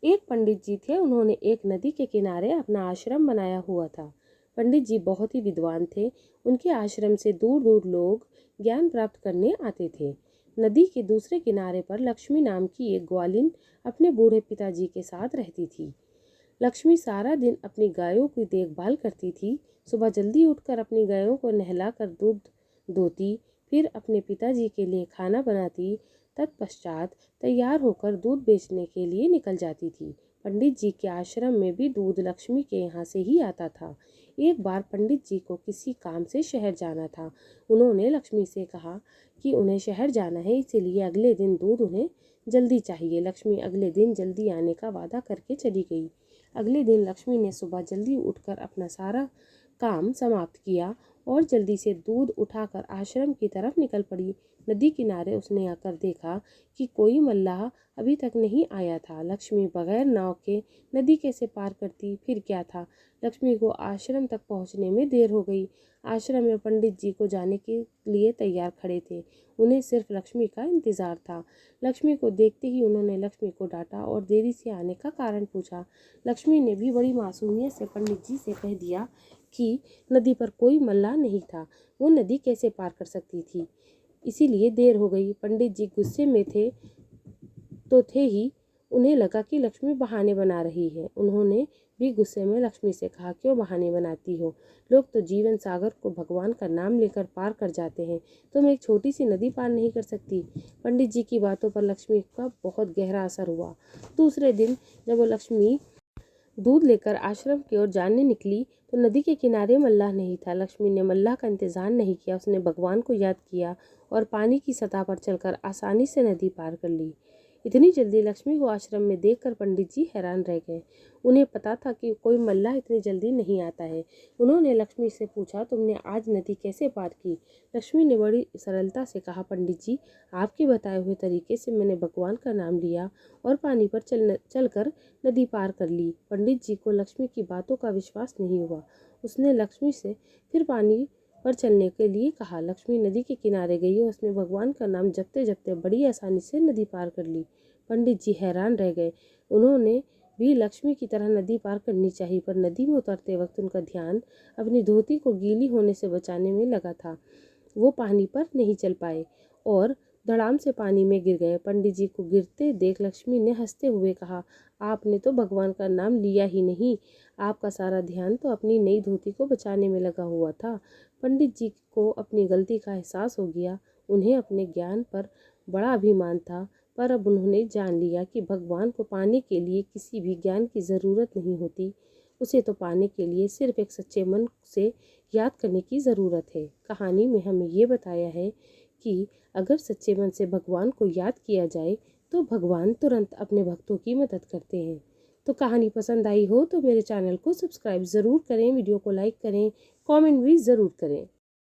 एक पंडित जी थे। उन्होंने एक नदी के किनारे अपना आश्रम बनाया हुआ था। पंडित जी बहुत ही विद्वान थे। उनके आश्रम से दूर दूर लोग ज्ञान प्राप्त करने आते थे। नदी के दूसरे किनारे पर लक्ष्मी नाम की एक ग्वालिन अपने बूढ़े पिताजी के साथ रहती थी। लक्ष्मी सारा दिन अपनी गायों की देखभाल करती थी। सुबह जल्दी उठकर अपनी गायों को नहलाकर दूध दोती, फिर अपने पिताजी के लिए खाना बनाती। तत्पश्चात तैयार होकर दूध बेचने के लिए निकल जाती थी। पंडित जी के आश्रम में भी दूध लक्ष्मी के यहाँ से ही आता था। एक बार पंडित जी को किसी काम से शहर जाना था। उन्होंने लक्ष्मी से कहा कि उन्हें शहर जाना है, इसीलिए अगले दिन दूध उन्हें जल्दी चाहिए। लक्ष्मी अगले दिन जल्दी आने का वादा करके चली गई। अगले दिन लक्ष्मी ने सुबह जल्दी उठकर अपना सारा काम समाप्त किया और जल्दी से दूध उठाकर आश्रम की तरफ निकल पड़ी। नदी किनारे उसने आकर देखा कि कोई मल्लाह अभी तक नहीं आया था। लक्ष्मी बगैर नाव के नदी कैसे पार करती? फिर क्या था, लक्ष्मी को आश्रम तक पहुंचने में देर हो गई। आश्रम में पंडित जी को जाने के लिए तैयार खड़े थे। उन्हें सिर्फ लक्ष्मी का इंतजार था। लक्ष्मी को देखते ही उन्होंने लक्ष्मी को डांटा और देरी से आने का कारण पूछा। लक्ष्मी ने भी बड़ी मासूमियत से पंडित जी से कह दिया कि नदी पर कोई मल्लाह नहीं था, वो नदी कैसे पार कर सकती थी, इसीलिए देर हो गई। पंडित जी गुस्से में थे ही। उन्हें लगा कि लक्ष्मी बहाने बना रही है। उन्होंने भी गुस्से में लक्ष्मी से कहा, क्यों बहाने बनाती हो? लोग तो जीवन सागर को भगवान का नाम लेकर पार कर जाते हैं, तुम एक छोटी सी नदी पार नहीं कर सकती। पंडित जी की बातों पर लक्ष्मी का बहुत गहरा असर हुआ। दूसरे दिन जब वो लक्ष्मी दूध लेकर आश्रम की ओर जाने निकली तो नदी के किनारे मल्लाह नहीं था। लक्ष्मी ने मल्लाह का इंतजार नहीं किया। उसने भगवान को याद किया और पानी की सतह पर चलकर आसानी से नदी पार कर ली। इतनी जल्दी लक्ष्मी को आश्रम में देखकर पंडित जी हैरान रह गए। उन्हें पता था कि कोई मल्लाह इतनी जल्दी नहीं आता है। उन्होंने लक्ष्मी से पूछा, तुमने आज नदी कैसे पार की? लक्ष्मी ने बड़ी सरलता से कहा, पंडित जी, आपके बताए हुए तरीके से मैंने भगवान का नाम लिया और पानी पर चलकर नदी पार कर ली। पंडित जी को लक्ष्मी की बातों का विश्वास नहीं हुआ। उसने लक्ष्मी से फिर पानी पर चलने के लिए कहा। लक्ष्मी नदी के किनारे गई और उसने भगवान का नाम जपते जपते बड़ी आसानी से नदी पार कर ली। पंडित जी हैरान रह गए। उन्होंने भी लक्ष्मी की तरह नदी पार करनी चाहिए, पर नदी में उतरते वक्त उनका ध्यान अपनी धोती को गीली होने से बचाने में लगा था। वो पानी पर नहीं चल पाए और धड़ाम से पानी में गिर गए। पंडित जी को गिरते देख लक्ष्मी ने हंसते हुए कहा, आपने तो भगवान का नाम लिया ही नहीं, आपका सारा ध्यान तो अपनी नई धोती को बचाने में लगा हुआ था। पंडित जी को अपनी गलती का एहसास हो गया। उन्हें अपने ज्ञान पर बड़ा अभिमान था, पर अब उन्होंने जान लिया कि भगवान को पाने के लिए किसी भी ज्ञान की ज़रूरत नहीं होती। उसे तो पाने के लिए सिर्फ एक सच्चे मन से याद करने की ज़रूरत है। कहानी में हमें ये बताया है कि अगर सच्चे मन से भगवान को याद किया जाए तो भगवान तुरंत अपने भक्तों की मदद करते हैं। तो कहानी पसंद आई हो तो मेरे चैनल को सब्सक्राइब ज़रूर करें, वीडियो को लाइक करें, कमेंट भी ज़रूर करें।